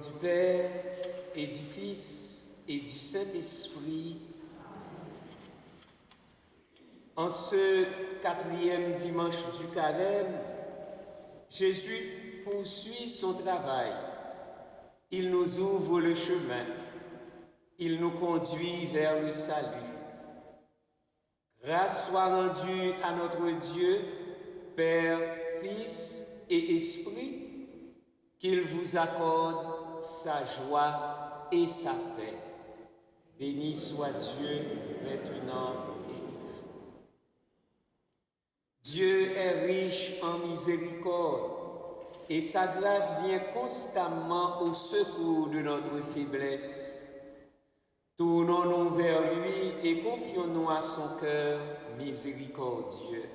du Père et du Fils et du Saint-Esprit. En ce 4e dimanche du Carême, Jésus poursuit son travail. Il nous ouvre le chemin. Il nous conduit vers le salut. Grâce soit rendue à notre Dieu, Père, Fils et Esprit, qu'il vous accorde sa joie et sa paix. Béni soit Dieu maintenant et toujours. Dieu est riche en miséricorde et sa grâce vient constamment au secours de notre faiblesse. Tournons-nous vers lui et confions-nous à son cœur miséricordieux.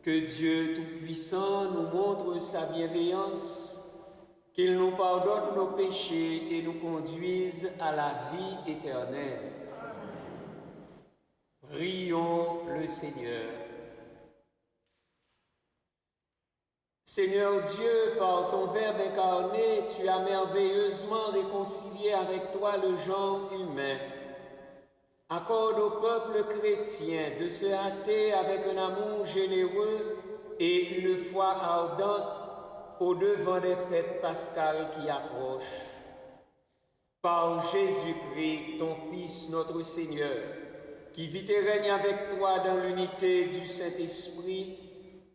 Que Dieu Tout-Puissant nous montre sa bienveillance, qu'il nous pardonne nos péchés et nous conduise à la vie éternelle. Prions le Seigneur. Seigneur Dieu, par ton Verbe incarné, tu as merveilleusement réconcilié avec toi le genre humain. Accorde au peuple chrétien de se hâter avec un amour généreux et une foi ardente au-devant des fêtes pascales qui approchent. Par Jésus-Christ, ton Fils, notre Seigneur, qui vit et règne avec toi dans l'unité du Saint-Esprit,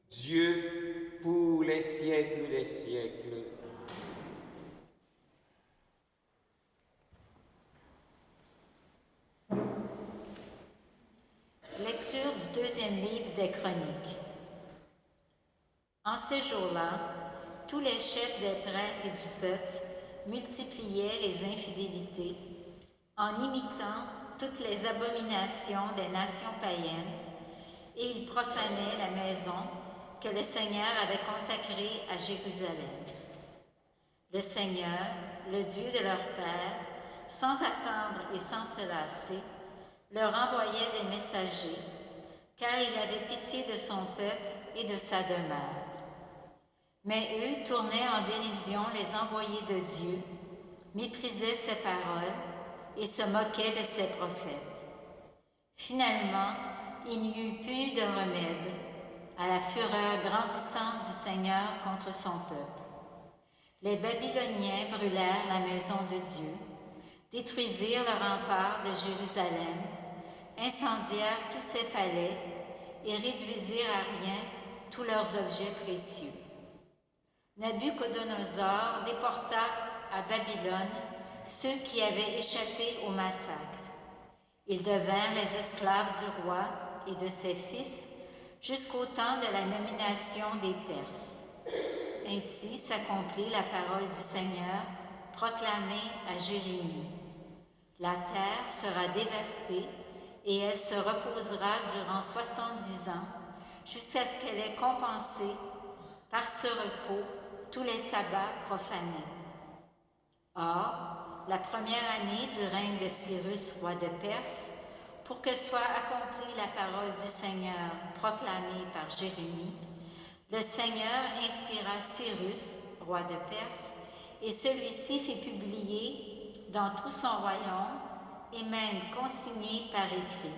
Dieu pour les siècles des siècles. Lecture du 2e livre des Chroniques. En ces jours-là, tous les chefs des prêtres et du peuple multipliaient les infidélités en imitant toutes les abominations des nations païennes, et ils profanaient la maison que le Seigneur avait consacrée à Jérusalem. Le Seigneur, le Dieu de leur père, sans attendre et sans se lasser, leur envoyait des messagers, car il avait pitié de son peuple et de sa demeure. Mais eux tournaient en dérision les envoyés de Dieu, méprisaient ses paroles et se moquaient de ses prophètes. Finalement, il n'y eut plus de remède à la fureur grandissante du Seigneur contre son peuple. Les Babyloniens brûlèrent la maison de Dieu, détruisirent le rempart de Jérusalem, incendièrent tous ses palais et réduisirent à rien tous leurs objets précieux. Nabuchodonosor déporta à Babylone ceux qui avaient échappé au massacre. Ils devinrent les esclaves du roi et de ses fils jusqu'au temps de la nomination des Perses. Ainsi s'accomplit la parole du Seigneur proclamée à Jérémie. La terre sera dévastée et elle se reposera durant 70 ans jusqu'à ce qu'elle ait compensé par ce repos tous les sabbats profanés. Or, la première année du règne de Cyrus, roi de Perse, pour que soit accomplie la parole du Seigneur proclamée par Jérémie, le Seigneur inspira Cyrus, roi de Perse, et celui-ci fit publier dans tout son royaume et même consignée par écrit.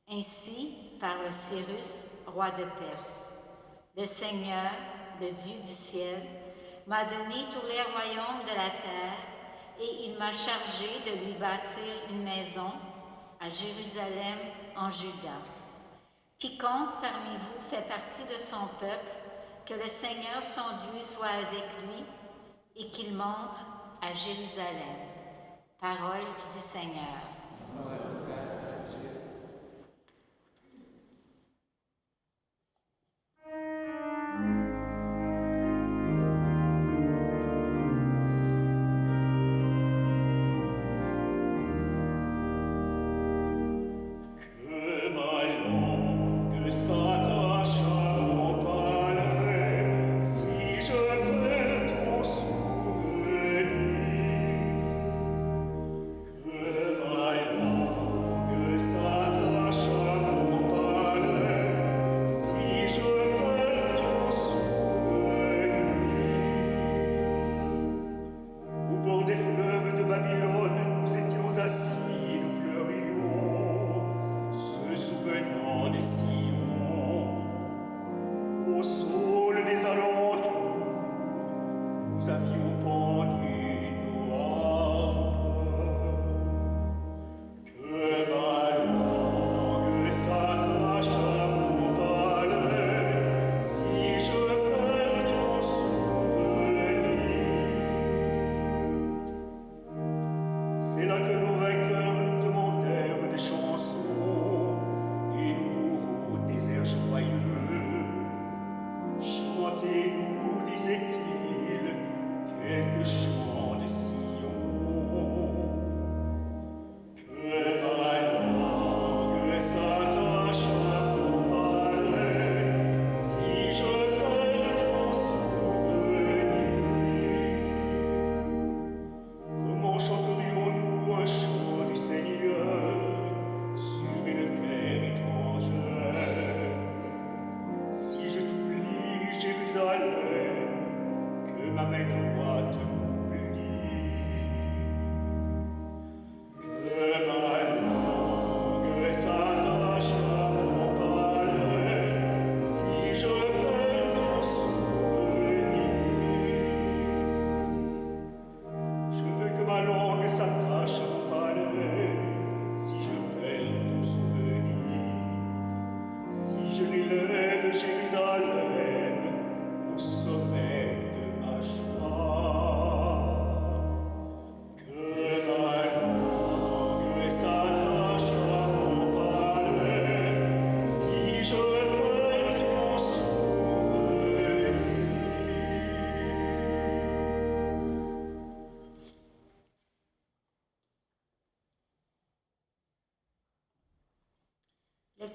Ainsi parle Cyrus, roi de Perse. Le Seigneur, le Dieu du ciel, m'a donné tous les royaumes de la terre et il m'a chargé de lui bâtir une maison à Jérusalem en Juda. Quiconque parmi vous fait partie de son peuple, que le Seigneur son Dieu soit avec lui et qu'il monte à Jérusalem. Parole du Seigneur.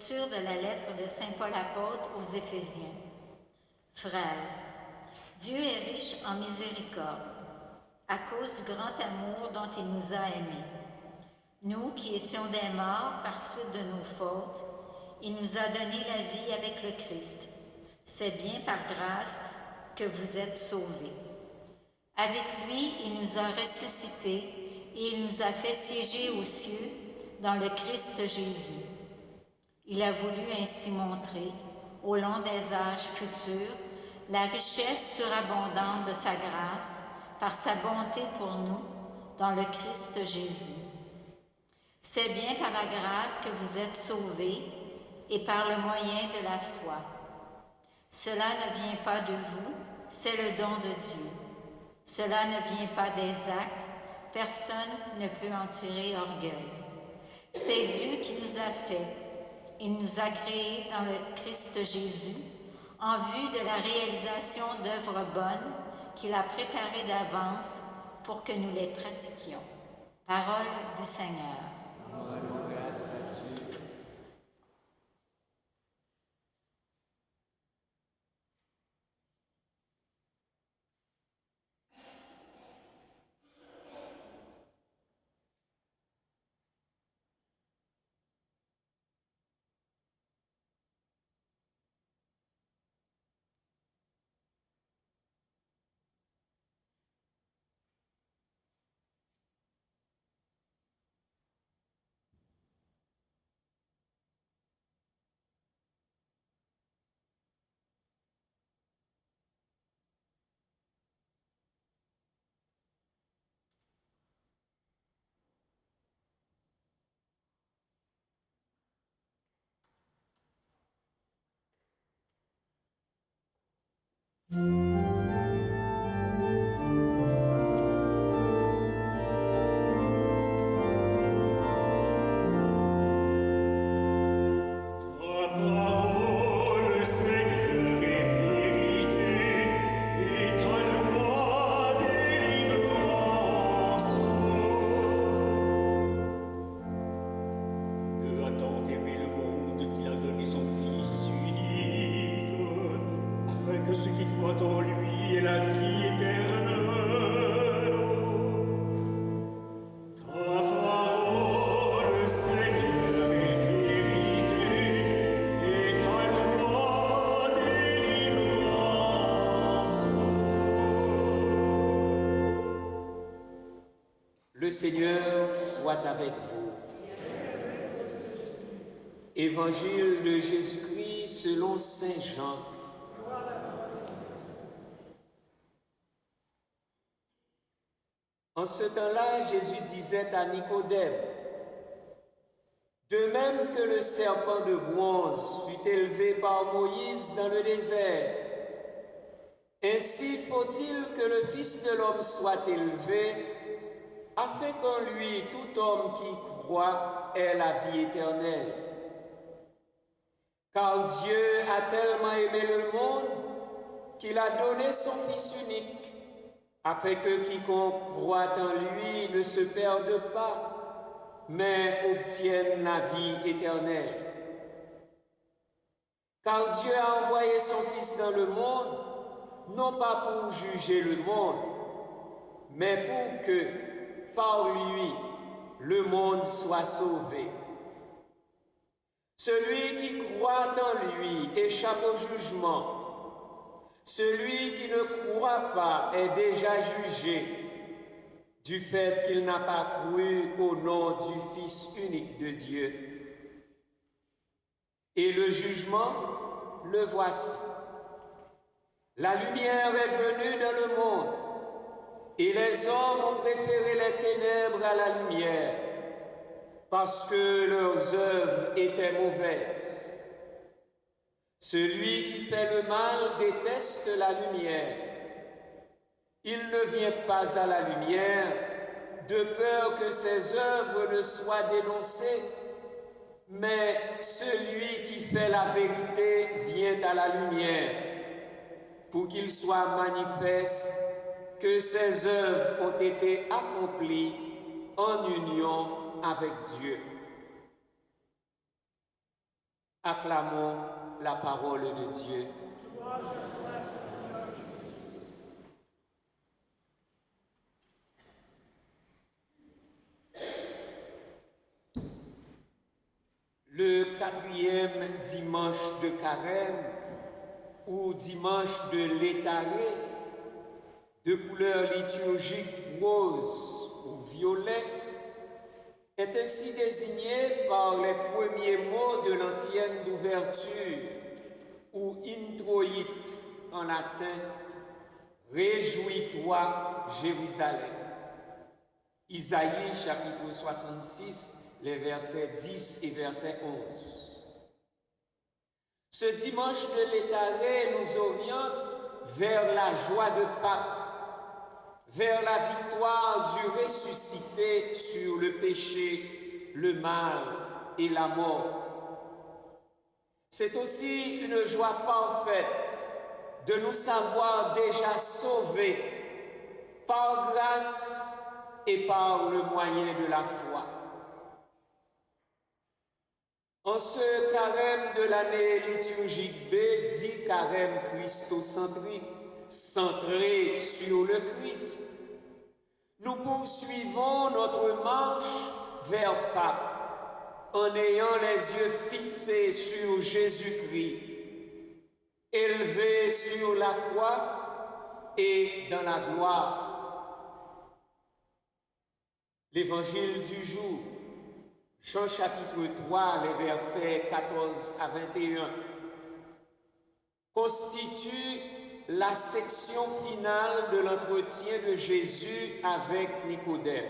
Lecture de la lettre de Saint Paul apôtre aux Éphésiens. Frères, Dieu est riche en miséricorde, à cause du grand amour dont il nous a aimés. Nous qui étions des morts par suite de nos fautes, il nous a donné la vie avec le Christ. C'est bien par grâce que vous êtes sauvés. Avec lui, il nous a ressuscités et il nous a fait siéger aux cieux dans le Christ Jésus. Il a voulu ainsi montrer, au long des âges futurs, la richesse surabondante de sa grâce par sa bonté pour nous dans le Christ Jésus. C'est bien par la grâce que vous êtes sauvés et par le moyen de la foi. Cela ne vient pas de vous, c'est le don de Dieu. Cela ne vient pas des actes, personne ne peut en tirer orgueil. C'est Dieu qui nous a fait. Il nous a créés dans le Christ Jésus en vue de la réalisation d'œuvres bonnes qu'il a préparées d'avance pour que nous les pratiquions. Parole du Seigneur. Le Seigneur soit avec vous. Évangile de Jésus-Christ selon Saint Jean. En ce temps-là, Jésus disait à Nicodème, « De même que le serpent de bronze fut élevé par Moïse dans le désert, ainsi faut-il que le Fils de l'homme soit élevé, afin qu'en lui tout homme qui croit ait la vie éternelle. Car Dieu a tellement aimé le monde qu'il a donné son Fils unique, afin que quiconque croit en lui ne se perde pas, mais obtienne la vie éternelle. Car Dieu a envoyé son Fils dans le monde, non pas pour juger le monde, mais pour que, par lui, le monde soit sauvé. Celui qui croit en lui échappe au jugement. Celui qui ne croit pas est déjà jugé, du fait qu'il n'a pas cru au nom du Fils unique de Dieu. Et le jugement, le voici. La lumière est venue dans le monde, et les hommes ont préféré les ténèbres à la lumière, parce que leurs œuvres étaient mauvaises. Celui qui fait le mal déteste la lumière. Il ne vient pas à la lumière, de peur que ses œuvres ne soient dénoncées, mais celui qui fait la vérité vient à la lumière, pour qu'il soit manifeste que ses œuvres ont été accomplies en union avec Dieu. Acclamons la parole de Dieu. Le 4e dimanche de Carême, ou dimanche de l'Étaré, de couleur liturgique rose ou violet, est ainsi désigné par les premiers mots de l'antienne d'ouverture, ou introit en latin, « Réjouis-toi, Jérusalem ». Isaïe chapitre 66, les versets 10 et verset 11. Ce dimanche de l'Étaré nous oriente vers la joie de Pâques, vers la victoire du ressuscité sur le péché, le mal et la mort. C'est aussi une joie parfaite de nous savoir déjà sauvés par grâce et par le moyen de la foi. En ce carême de l'année liturgique B, dit carême christocentrique, centré sur le Christ, nous poursuivons notre marche vers Pâques en ayant les yeux fixés sur Jésus-Christ, élevé sur la croix et dans la gloire. L'évangile du jour, Jean chapitre 3, les versets 14 à 21, constitue la section finale de l'entretien de Jésus avec Nicodème.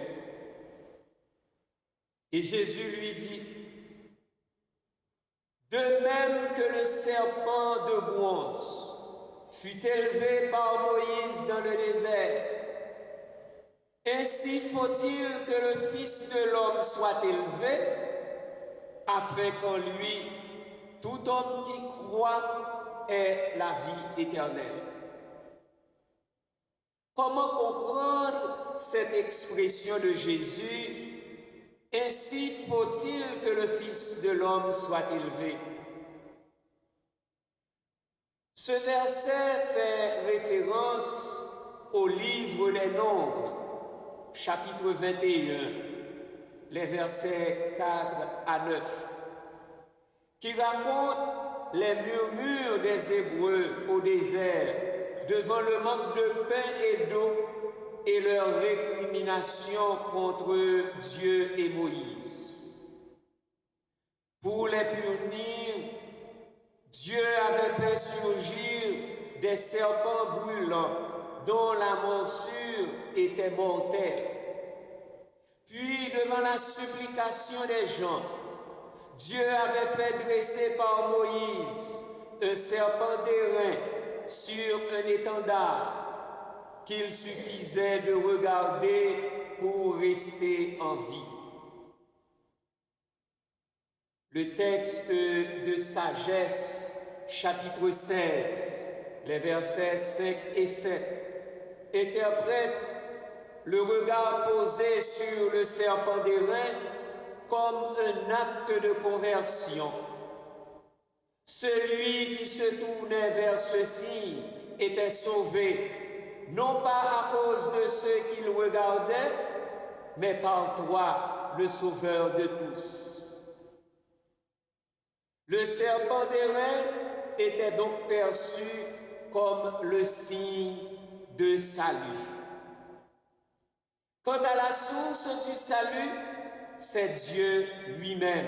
Et Jésus lui dit, « De même que le serpent de bronze fut élevé par Moïse dans le désert. Ainsi faut-il que le Fils de l'homme soit élevé, afin qu'en lui, tout homme qui croit ait la vie éternelle. Comment comprendre cette expression de Jésus? Ainsi faut-il que le Fils de l'homme soit élevé. Ce verset fait référence au livre des Nombres, chapitre 21, les versets 4 à 9, qui raconte les murmures des Hébreux au désert devant le manque de pain et d'eau et leur récrimination contre Dieu et Moïse. Pour les punir, Dieu avait fait surgir des serpents brûlants dont la morsure était mortelle. Puis, devant la supplication des gens, Dieu avait fait dresser par Moïse un serpent d'airain sur un étendard qu'il suffisait de regarder pour rester en vie. Le texte de Sagesse, chapitre 16, les versets 5 et 7, interprète le regard posé sur le serpent d'airain comme un acte de conversion. Celui qui se tournait vers ceci était sauvé, non pas à cause de ceux qu'il regardait, mais par toi, le Sauveur de tous. Le serpent d'airain était donc perçu comme le signe de salut. Quant à la source du salut, c'est Dieu lui-même.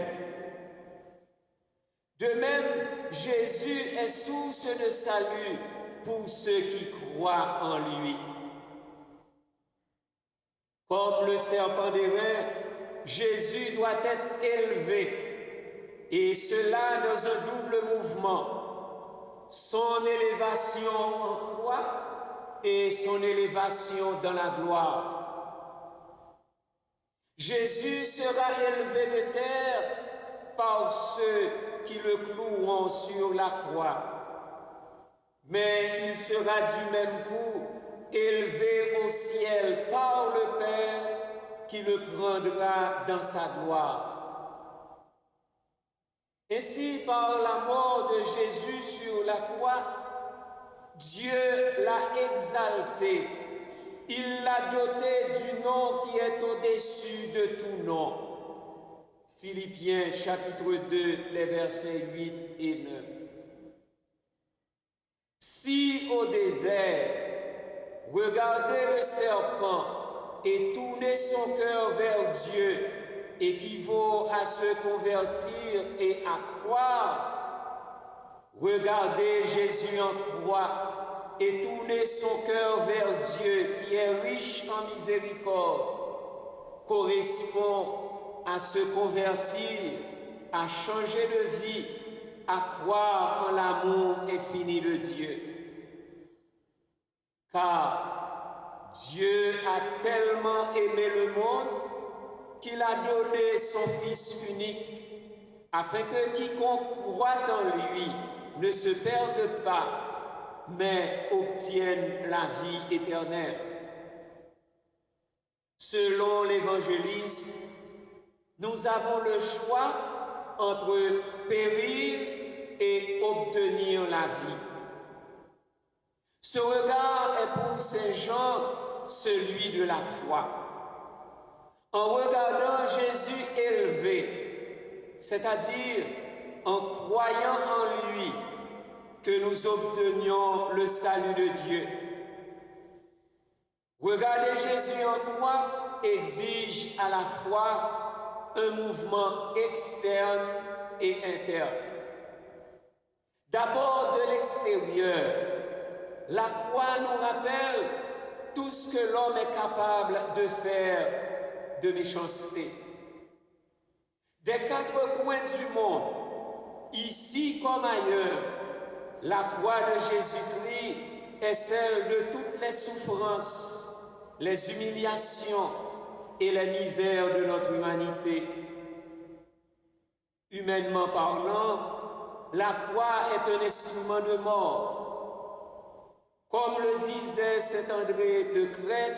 De même, Jésus est source de salut pour ceux qui croient en lui. Comme le serpent d'airain, Jésus doit être élevé, et cela dans un double mouvement, son élévation en croix et son élévation dans la gloire. Jésus sera élevé de terre par ceux qui le cloueront sur la croix, mais il sera du même coup élevé au ciel par le Père qui le prendra dans sa gloire. Ainsi, par la mort de Jésus sur la croix, Dieu l'a exalté. Il l'a doté du nom qui est au-dessus de tout nom. Philippiens chapitre 2, les versets 8 et 9. Si au désert, regarder le serpent et tourner son cœur vers Dieu équivaut à se convertir et à croire, regarder Jésus en croix et tourner son cœur vers Dieu qui est riche en miséricorde correspond à se convertir, à changer de vie, à croire en l'amour infini de Dieu. Car Dieu a tellement aimé le monde qu'il a donné son Fils unique, afin que quiconque croit en lui ne se perde pas, mais obtienne la vie éternelle. Selon l'évangéliste, nous avons le choix entre périr et obtenir la vie. Ce regard est pour Saint Jean celui de la foi. En regardant Jésus élevé, c'est-à-dire en croyant en lui, que nous obtenions le salut de Dieu. Regarder Jésus en croix exige à la fois un mouvement externe et interne. D'abord de l'extérieur, la croix nous rappelle tout ce que l'homme est capable de faire de méchanceté. Des quatre coins du monde, ici comme ailleurs, la croix de Jésus-Christ est celle de toutes les souffrances, les humiliations et les misères de notre humanité. Humainement parlant, la croix est un instrument de mort. Comme le disait saint André de Crète,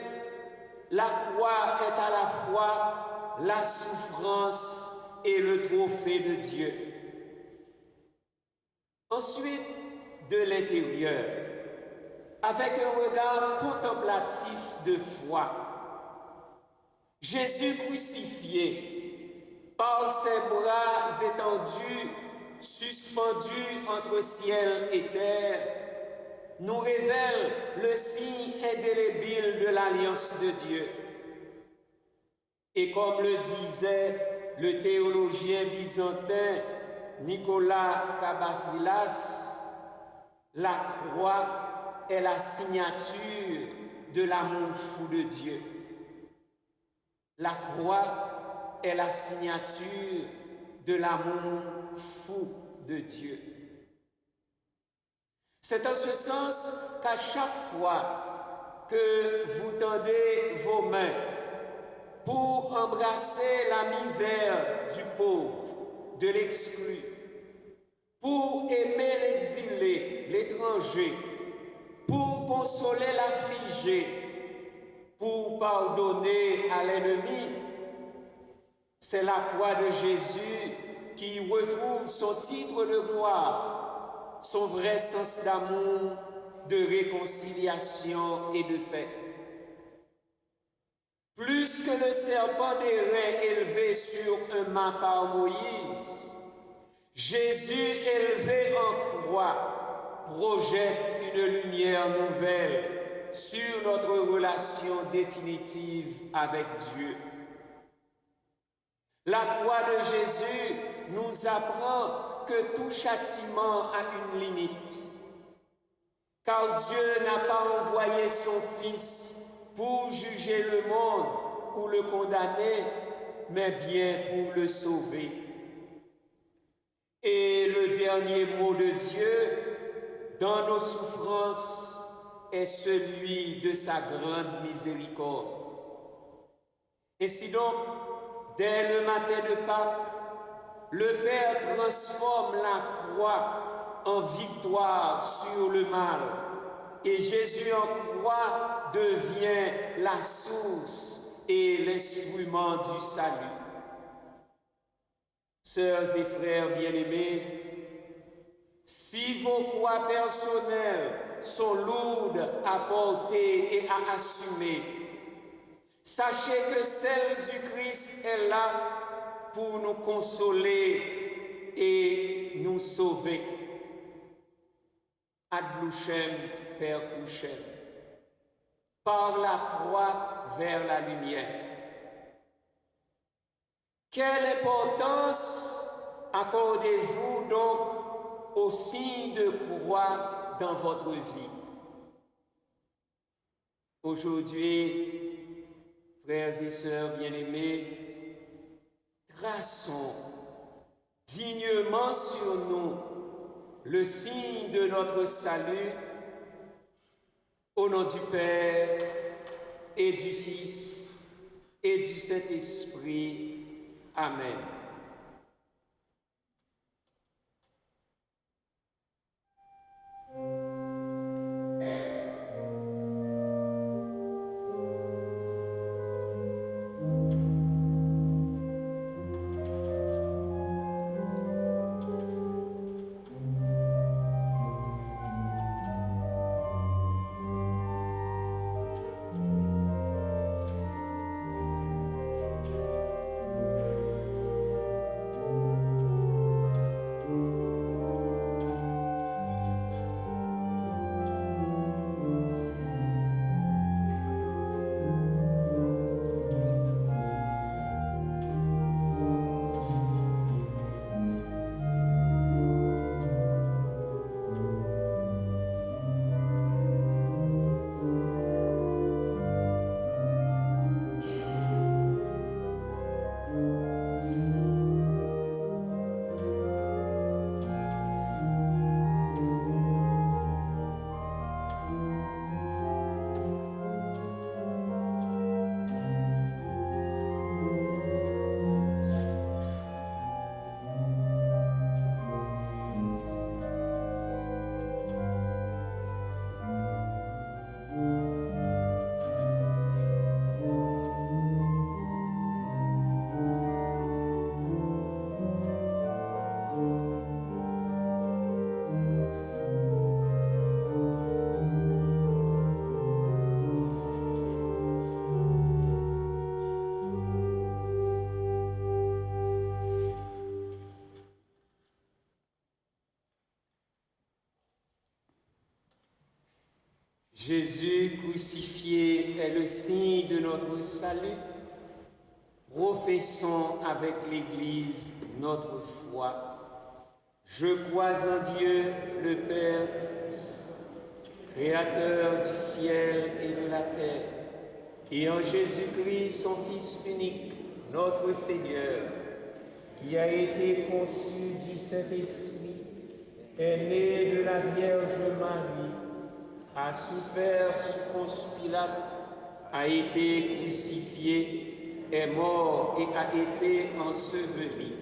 la croix est à la fois la souffrance et le trophée de Dieu. Ensuite, de l'intérieur, avec un regard contemplatif de foi, Jésus crucifié, par ses bras étendus, suspendus entre ciel et terre, nous révèle le signe indélébile de l'alliance de Dieu. Et comme le disait le théologien byzantin Nicolas Cabasilas, la croix est la signature de l'amour fou de Dieu. La croix est la signature de l'amour fou de Dieu. C'est en ce sens qu'à chaque fois que vous tendez vos mains pour embrasser la misère du pauvre, de l'exclu, pour aimer l'exilé, l'étranger, pour consoler l'affligé, pour pardonner à l'ennemi, c'est la croix de Jésus qui retrouve son titre de gloire, son vrai sens d'amour, de réconciliation et de paix. Plus que le serpent d'airain élevé sur un mât par Moïse, Jésus élevé en croix projette une lumière nouvelle sur notre relation définitive avec Dieu. La croix de Jésus nous apprend que tout châtiment a une limite, car Dieu n'a pas envoyé son Fils pour juger le monde ou le condamner, mais bien pour le sauver. Et le dernier mot de Dieu dans nos souffrances est celui de sa grande miséricorde. Ainsi donc, dès le matin de Pâques, le Père transforme la croix en victoire sur le mal, et Jésus en croix devient la source et l'instrument du salut. Sœurs et frères bien-aimés, si vos croix personnelles sont lourdes à porter et à assumer, sachez que celle du Christ est là pour nous consoler et nous sauver. Ad lucem per crucem, par la croix vers la lumière. Quelle importance accordez-vous donc au signe de croix dans votre vie? Aujourd'hui, frères et sœurs bien-aimés, traçons dignement sur nous le signe de notre salut, au nom du Père et du Fils et du Saint-Esprit. Amen. Jésus crucifié est le signe de notre salut. Professons avec l'Église notre foi. Je crois en Dieu, le Père, Créateur du ciel et de la terre, et en Jésus-Christ, son Fils unique, notre Seigneur, qui a été conçu du Saint-Esprit, est né de la Vierge Marie, a souffert sous Ponce Pilate, a été crucifié, est mort et a été enseveli,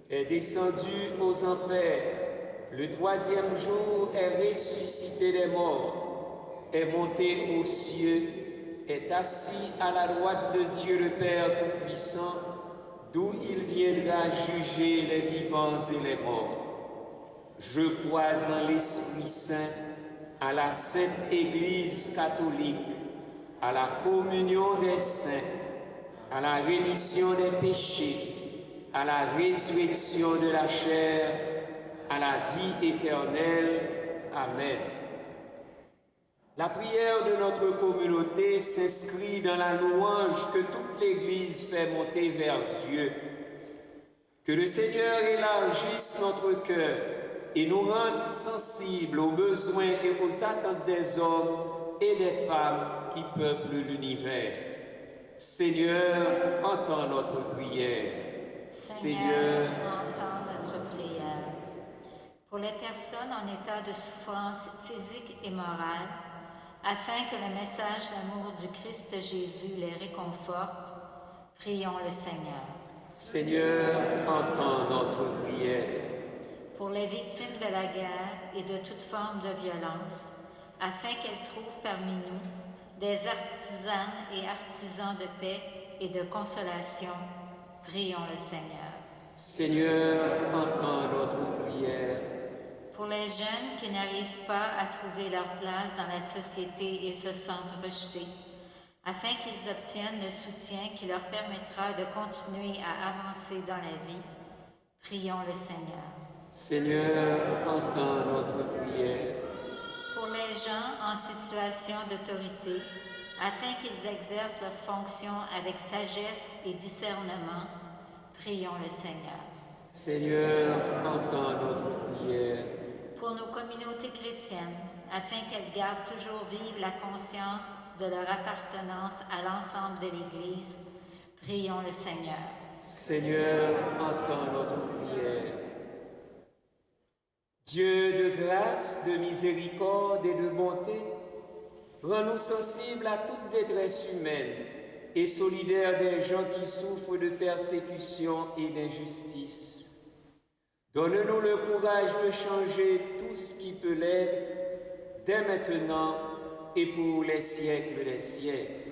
est descendu aux enfers, le troisième jour est ressuscité des morts, est monté aux cieux, est assis à la droite de Dieu le Père Tout-Puissant, d'où il viendra juger les vivants et les morts. Je crois en l'Esprit Saint, à la Sainte Église catholique, à la communion des saints, à la rémission des péchés, à la résurrection de la chair, à la vie éternelle. Amen. La prière de notre communauté s'inscrit dans la louange que toute l'Église fait monter vers Dieu. Que le Seigneur élargisse notre cœur et nous rende sensibles aux besoins et aux attentes des hommes et des femmes qui peuplent l'univers. Seigneur, entends notre prière. Seigneur, entends notre prière. Pour les personnes en état de souffrance physique et morale, afin que le message d'amour du Christ Jésus les réconforte, prions le Seigneur. Seigneur, entends notre prière. Pour les victimes de la guerre et de toute forme de violence, afin qu'elles trouvent parmi nous des artisanes et artisans de paix et de consolation, prions le Seigneur. Seigneur, entends notre prière. Pour les jeunes qui n'arrivent pas à trouver leur place dans la société et se sentent rejetés, afin qu'ils obtiennent le soutien qui leur permettra de continuer à avancer dans la vie, prions le Seigneur. Seigneur, entends notre prière. Pour les gens en situation d'autorité, afin qu'ils exercent leurs fonctions avec sagesse et discernement, prions le Seigneur. Seigneur, entends notre prière. Pour nos communautés chrétiennes, afin qu'elles gardent toujours vive la conscience de leur appartenance à l'ensemble de l'Église, prions le Seigneur. Seigneur, entends notre prière. Dieu de grâce, de miséricorde et de bonté, rends-nous sensibles à toute détresse humaine et solidaires des gens qui souffrent de persécution et d'injustice. Donne-nous le courage de changer tout ce qui peut l'être, dès maintenant et pour les siècles des siècles.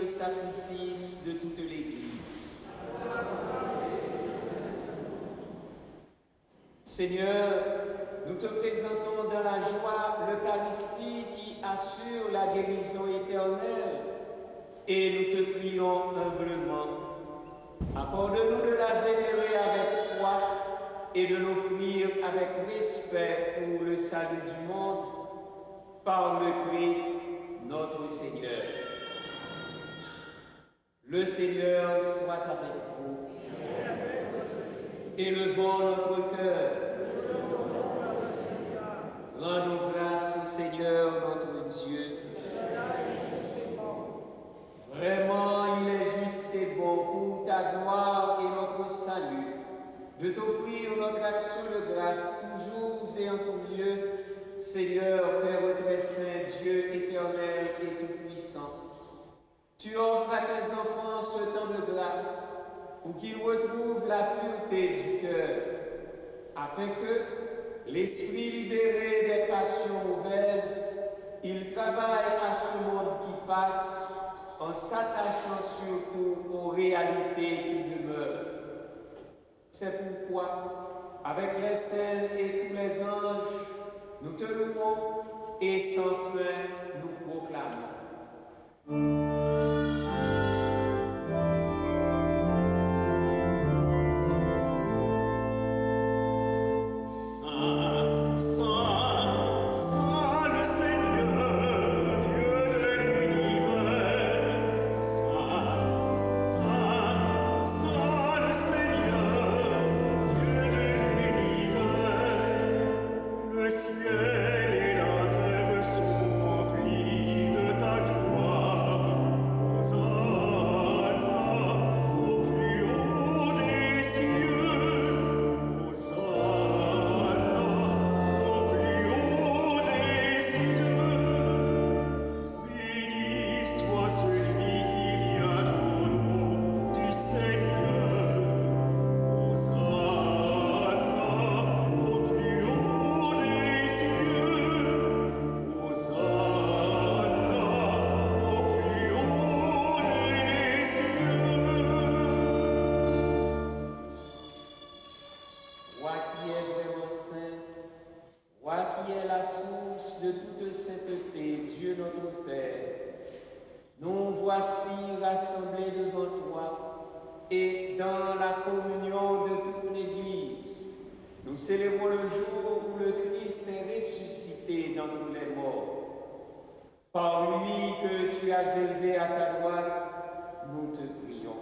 le sacrifice de toute l'Église. Seigneur, nous te présentons dans la joie l'Eucharistie qui assure la guérison éternelle et nous te prions humblement. Accorde-nous de la vénérer avec foi et de l'offrir avec respect pour le salut du monde par le Christ notre Seigneur. Le Seigneur soit avec vous. Élevons notre cœur. Rendons grâce au Seigneur notre Dieu. Vraiment, il est juste et bon pour ta gloire et notre salut de t'offrir notre action de grâce toujours et en tout lieu, Seigneur, Père très saint, Dieu éternel et tout-puissant. Tu offres à tes enfants ce temps de grâce pour qu'ils retrouvent la pureté du cœur, afin que, l'esprit libéré des passions mauvaises, il travaille à ce monde qui passe en s'attachant surtout aux réalités qui demeurent. C'est pourquoi, avec les saints et tous les anges, nous te louons et sans fin nous proclamons. Célébrons le jour où le Christ est ressuscité d'entre les morts. Par lui que tu as élevé à ta droite, nous te prions.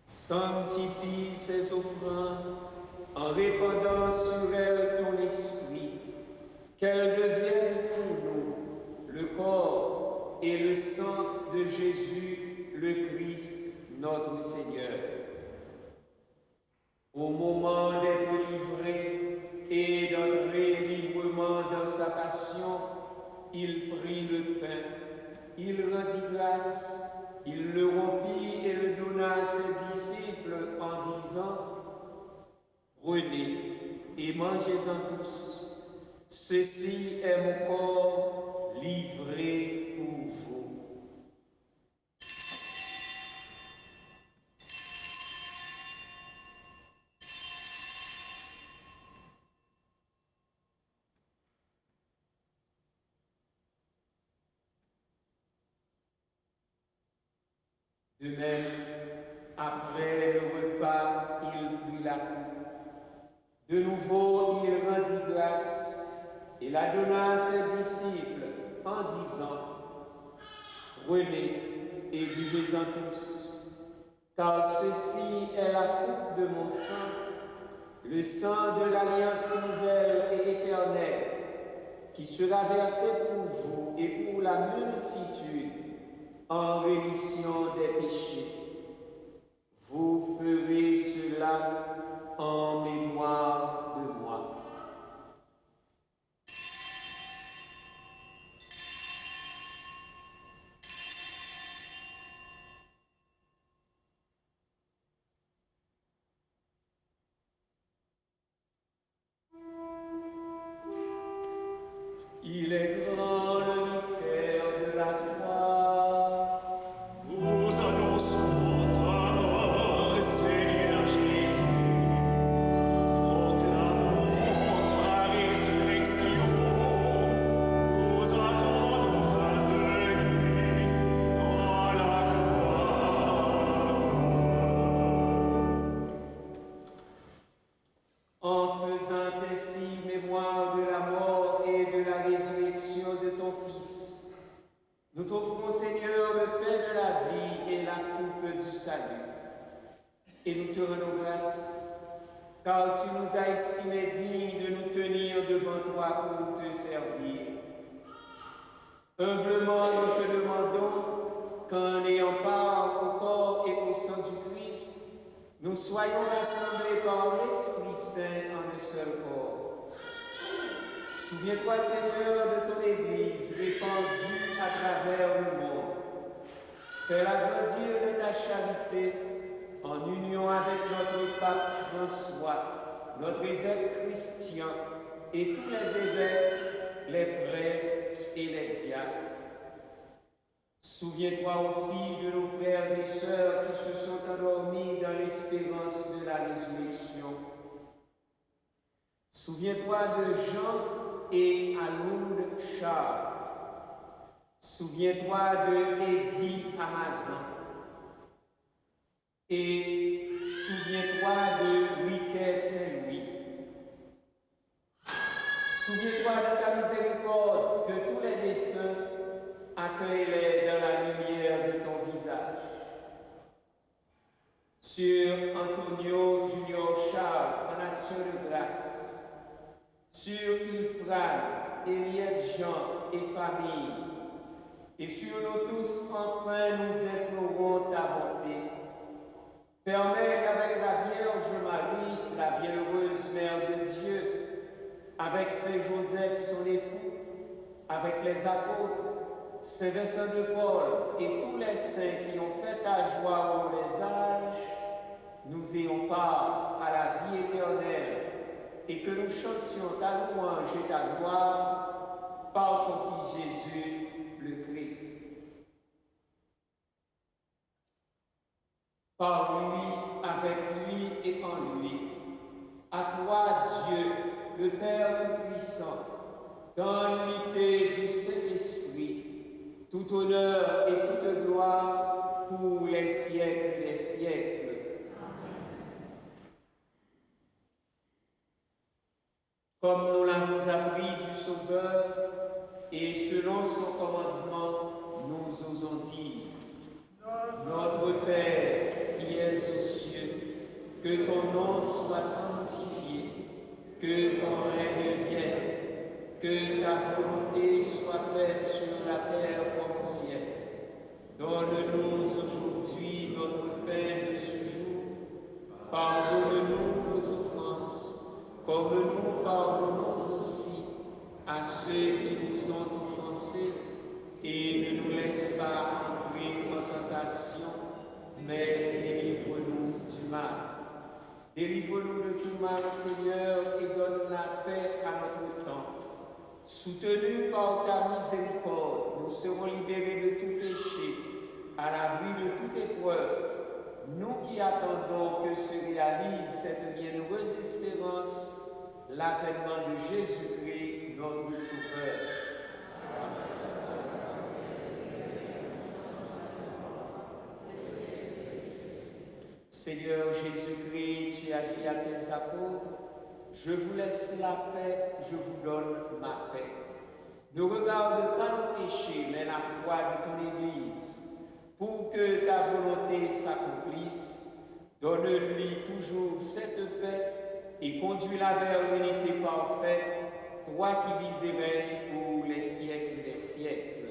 Sanctifie ces offrandes en répandant sur elles ton esprit, qu'elles deviennent pour nous le corps et le sang de Jésus, le Christ, notre Seigneur. Au moment d'être livré et d'entrer librement dans sa passion, il prit le pain, il rendit grâce, il le rompit et le donna à ses disciples en disant « Prenez et mangez-en tous, ceci est mon corps livré pour vous. » De même, après le repas, il prit la coupe. De nouveau, il rendit grâce et la donna à ses disciples en disant « Prenez et buvez-en tous, car ceci est la coupe de mon sang, le sang de l'alliance nouvelle et éternelle, qui sera versé pour vous et pour la multitude en rémission des péchés. Vous ferez cela en mémoire de moi. » Il est grand le mystère de la foi. Nous annonçons ta mort, Seigneur Jésus. Nous proclamons ta résurrection. Nous attendons ta venue dans la gloire. En faisant ainsi mémoire de la mort et de la résurrection de ton Fils, nous t'offrons, Seigneur, le pain de la vie et la coupe du salut. Et nous te rendons grâce, car tu nous as estimés dignes de nous tenir devant toi pour te servir. Humblement, nous te demandons qu'en ayant part au corps et au sang du Christ, nous soyons rassemblés par l'Esprit Saint en un seul corps. Souviens-toi, Seigneur, de ton Église répandue à travers le monde. Fais-la grandir de ta charité en union avec notre pape François, notre évêque Christian et tous les évêques, les prêtres et les diacres. Souviens-toi aussi de nos frères et sœurs qui se sont endormis dans l'espérance de la résurrection. Souviens-toi de Jean et Aloud Charles. Souviens-toi de Eddie Amazon. Et souviens-toi de Riquet Saint-Louis. Souviens-toi de ta miséricorde de tous les défunts. Accueille-les dans la lumière de ton visage. Sur Antonio Junior Charles en action de grâce. Sur Ilfran, Eliette Jean et famille, et sur nous tous, enfin, nous implorons ta bonté. Permets qu'avec la Vierge Marie, la bienheureuse Mère de Dieu, avec Saint Joseph son époux, avec les apôtres, Saint Vincent de Paul et tous les saints qui ont fait ta joie au les âges, nous ayons part à la vie éternelle, et que nous chantions ta louange et ta gloire par ton Fils Jésus, le Christ. Par lui, avec lui et en lui, à toi, Dieu, le Père Tout-Puissant, dans l'unité du Saint-Esprit, tout honneur et toute gloire pour les siècles des siècles. Comme nous l'avons appris du Sauveur, et selon son commandement, nous osons dire: Notre Père qui es aux cieux, que ton nom soit sanctifié, que ton règne vienne, que ta volonté soit faite sur la terre comme au ciel. Donne-nous aujourd'hui notre pain de ce jour. Pardonne-nous nos offenses, comme nous pardonnons aussi à ceux qui nous ont offensés, et ne nous laisse pas entrer en tentation, mais délivre-nous du mal. Délivre-nous de tout mal, Seigneur, et donne la paix à notre temps. Soutenus par ta miséricorde, nous serons libérés de tout péché, à l'abri de toute épreuve. Nous qui attendons que se réalise cette bienheureuse espérance, l'avènement de Jésus-Christ, notre Sauveur. Seigneur Jésus-Christ, tu as dit à tes apôtres: je vous laisse la paix, je vous donne ma paix. Ne regarde pas nos péchés, mais la foi de ton Église. Pour que ta volonté s'accomplisse, donne-lui toujours cette paix et conduis-la vers l'unité parfaite, toi qui vis et règnes pour les siècles des siècles.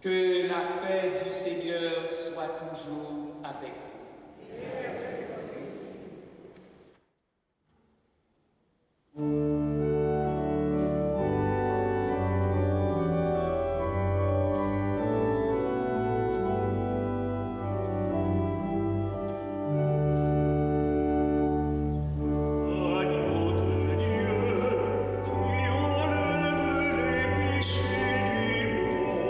Que la paix du Seigneur soit toujours avec vous. Agneau de Dieu, qui enlève les péchés du monde.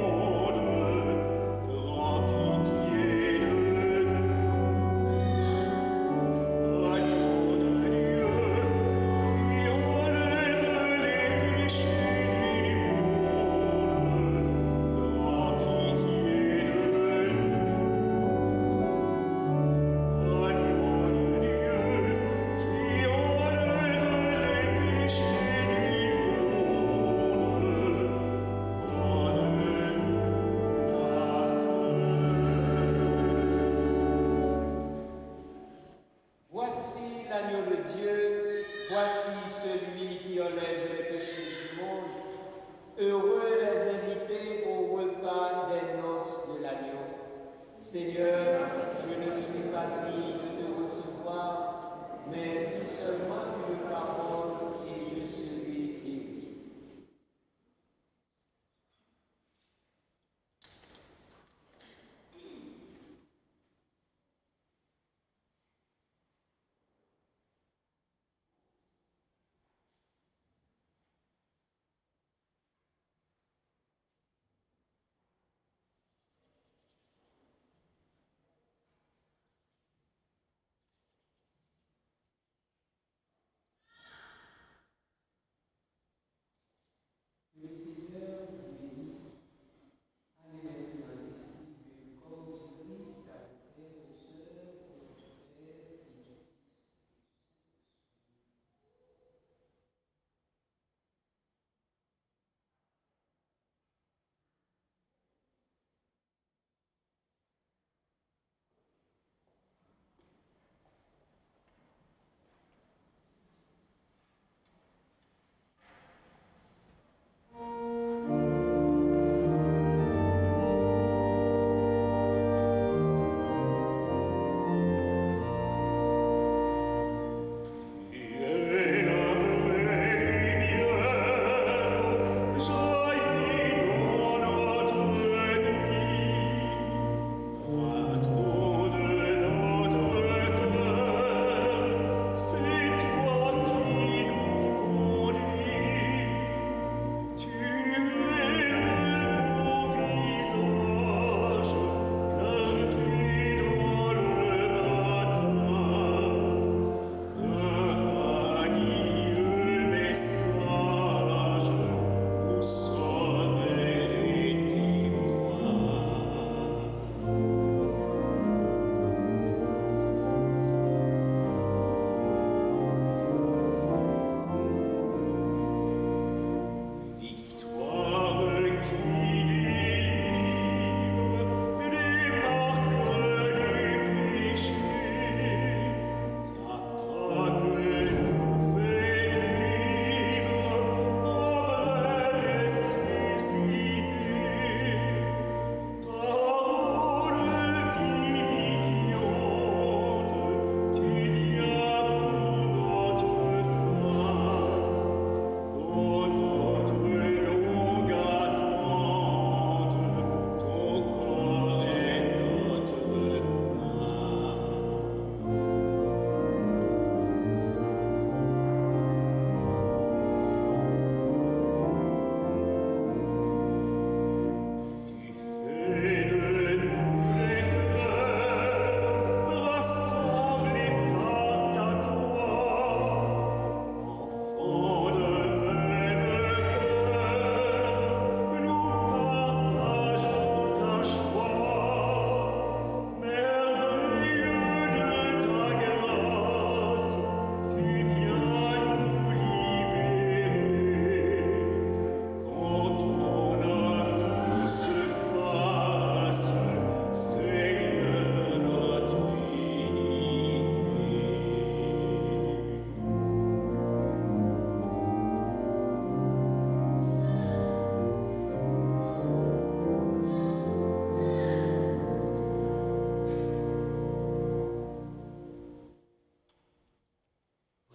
l'agneau. Seigneur, je ne suis pas digne de te recevoir, mais dis seulement une parole et je serai guéri.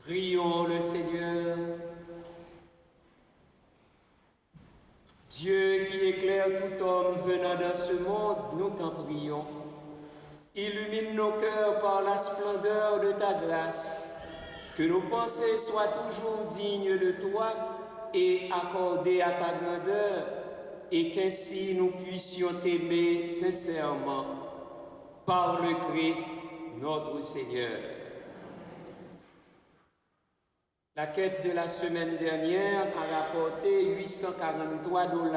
Prions le Seigneur. Dieu qui éclaire tout homme venant dans ce monde, nous t'en prions. Illumine nos cœurs par la splendeur de ta grâce, que nos pensées soient toujours dignes de toi et accordées à ta grandeur, et qu'ainsi nous puissions t'aimer sincèrement par le Christ notre Seigneur. La quête de la semaine dernière a rapporté $843.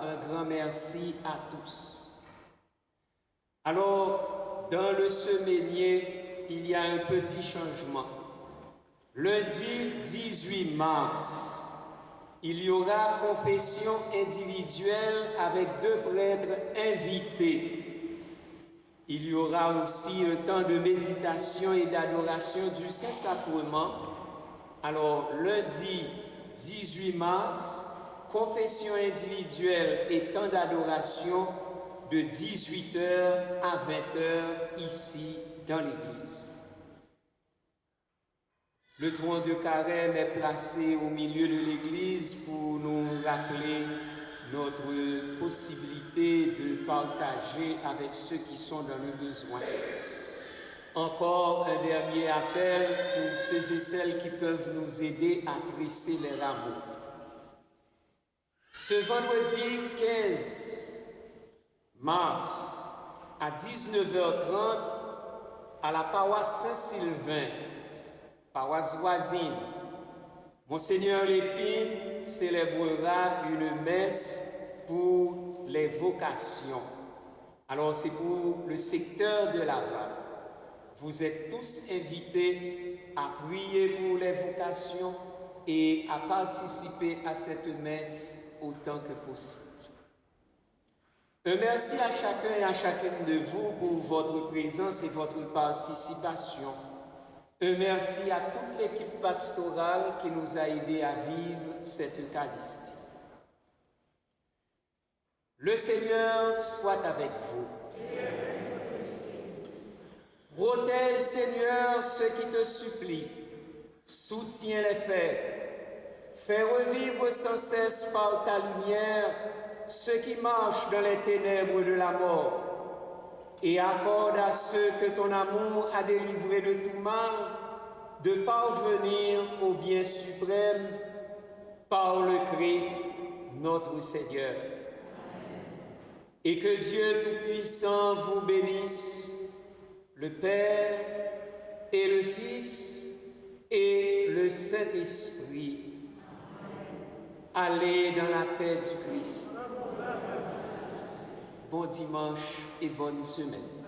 Un grand merci à tous. Alors, dans le semainier, il y a un petit changement. Lundi 18 mars, il y aura confession individuelle avec 2 prêtres invités. Il y aura aussi un temps de méditation et d'adoration du Saint-Sacrement. Alors, lundi 18 mars, confession individuelle et temps d'adoration de 18h à 20h ici dans l'église. Le tronc de carême est placé au milieu de l'église pour nous rappeler notre possibilité de partager avec ceux qui sont dans le besoin. Encore un dernier appel pour ceux et celles qui peuvent nous aider à tresser les rameaux. Ce vendredi 15 mars à 19h30 à la paroisse Saint-Sylvain, paroisse voisine, Monseigneur Lépine célébrera une messe pour les vocations. Alors c'est pour le secteur de Laval. Vous êtes tous invités à prier pour les vocations et à participer à cette messe autant que possible. Un merci à chacun et à chacune de vous pour votre présence et votre participation. Un merci à toute l'équipe pastorale qui nous a aidés à vivre cette Eucharistie. Le Seigneur soit avec vous. Protège, Seigneur, ceux qui te supplient. Soutiens les faibles. Fais revivre sans cesse par ta lumière ceux qui marchent dans les ténèbres de la mort. Et accorde à ceux que ton amour a délivrés de tout mal de parvenir au bien suprême par le Christ, notre Seigneur. Et que Dieu Tout-Puissant vous bénisse, le Père et le Fils et le Saint-Esprit. Allez dans la paix du Christ. Bon dimanche et bonne semaine.